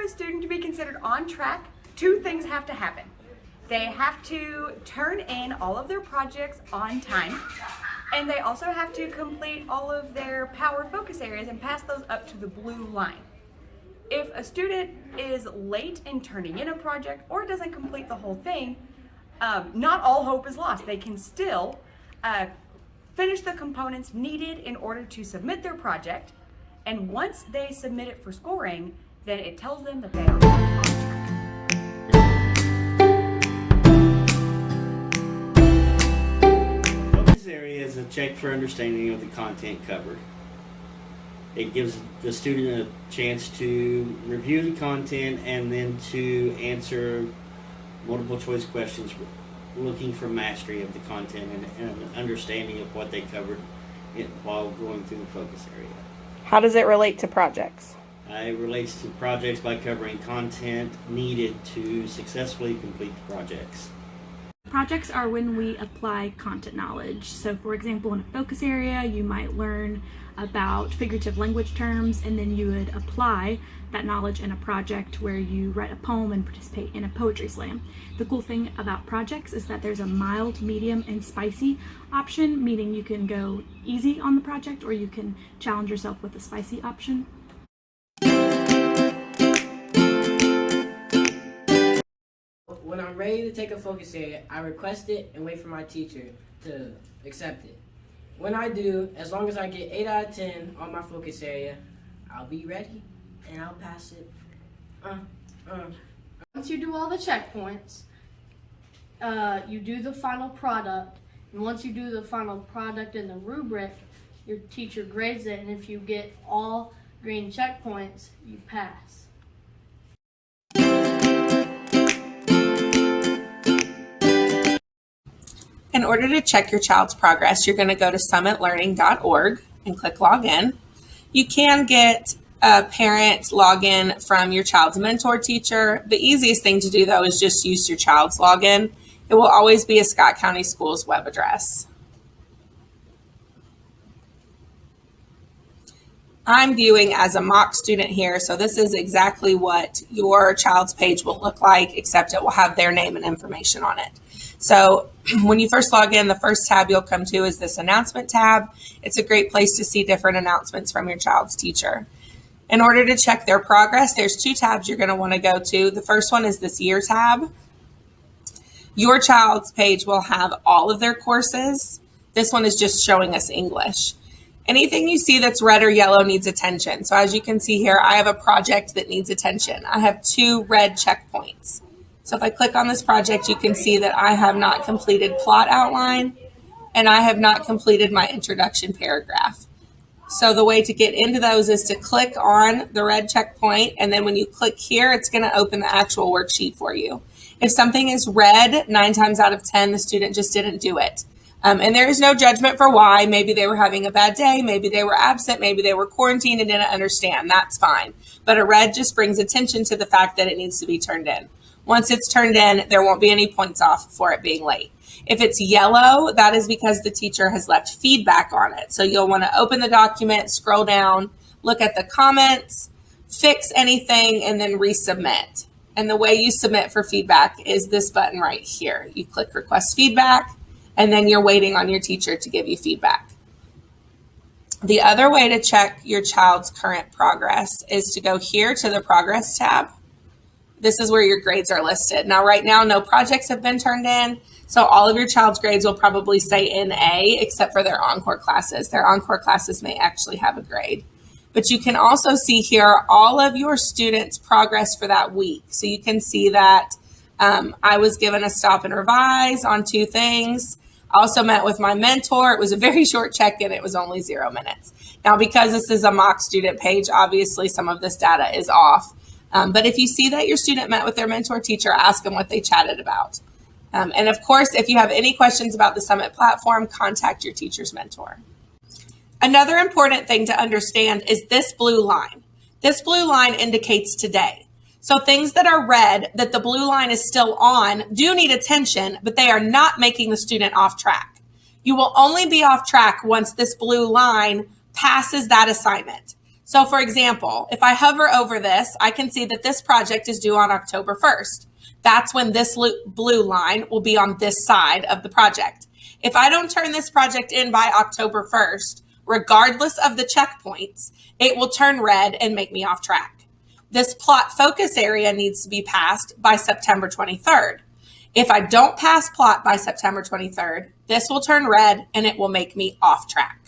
a student to be considered on track, two things have to happen. They have to turn in all of their projects on time, and they also have to complete all of their power focus areas and pass those up to the blue line. If a student is late in turning in a project or doesn't complete the whole thing, not all hope is lost. They can still finish the components needed in order to submit their project, and once they submit it for scoring, then it tells them that they are on track. Focus area is a check for understanding of the content covered. It gives the student a chance to review the content and then to answer multiple choice questions looking for mastery of the content and an understanding of what they covered while going through the focus area. How does it relate to projects? It relates to projects by covering content needed to successfully complete the projects. Projects are when we apply content knowledge. So for example, in a focus area, you might learn about figurative language terms, and then you would apply that knowledge in a project where you write a poem and participate in a poetry slam. The cool thing about projects is that there's a mild, medium, and spicy option, meaning you can go easy on the project or you can challenge yourself with the spicy option. When I'm ready to take a focus area, I request it and wait for my teacher to accept it. When I do, as long as I get 8 out of 10 on my focus area, I'll be ready and I'll pass it. Once you do all the checkpoints, you do the final product, and once you do the final product in the rubric, your teacher grades it, and if you get all green checkpoints, you pass. In order to check your child's progress, you're going to go to summitlearning.org and click login. You can get a parent login from your child's mentor teacher. The easiest thing to do, though, is just use your child's login. It will always be a Scott County Schools web address. I'm viewing as a mock student here, so this is exactly what your child's page will look like, except it will have their name and information on it. So when you first log in, the first tab you'll come to is this announcement tab. It's a great place to see different announcements from your child's teacher. In order to check their progress, there's 2 tabs you're going to want to go to. The first one is this year tab. Your child's page will have all of their courses. This one is just showing us English. Anything you see that's red or yellow needs attention. So as you can see here, I have a project that needs attention. I have 2 red checkpoints. So if I click on this project, you can see that I have not completed plot outline and I have not completed my introduction paragraph. So the way to get into those is to click on the red checkpoint, and then when you click here, it's going to open the actual worksheet for you. If something is red, 9 times out of 10, the student just didn't do it. And there is no judgment for why. Maybe they were having a bad day, maybe they were absent, maybe they were quarantined and didn't understand. That's fine. But a red just brings attention to the fact that it needs to be turned in. Once it's turned in, there won't be any points off for it being late. If it's yellow, that is because the teacher has left feedback on it. So you'll want to open the document, scroll down, look at the comments, fix anything, and then resubmit. And the way you submit for feedback is this button right here. You click request feedback, and then you're waiting on your teacher to give you feedback. The other way to check your child's current progress is to go here to the progress tab. This is where your grades are listed. Now, right now, no projects have been turned in, so all of your child's grades will probably say in A, except for their encore classes. Their encore classes may actually have a grade. But you can also see here all of your students' progress for that week. So you can see that I was given a stop and revise on 2 things. I also met with my mentor. It was a very short check-in. It was only 0 minutes. Now, because this is a mock student page, obviously some of this data is off. But if you see that your student met with their mentor teacher, ask them what they chatted about. And of course, if you have any questions about the Summit platform, contact your teacher's mentor. Another important thing to understand is this blue line. This blue line indicates today. So things that are red that the blue line is still on do need attention, but they are not making the student off track. You will only be off track once this blue line passes that assignment. So for example, if I hover over this, I can see that this project is due on October 1st. That's when this blue line will be on this side of the project. If I don't turn this project in by October 1st, regardless of the checkpoints, it will turn red and make me off track. This plot focus area needs to be passed by September 23rd. If I don't pass plot by September 23rd, this will turn red and it will make me off track.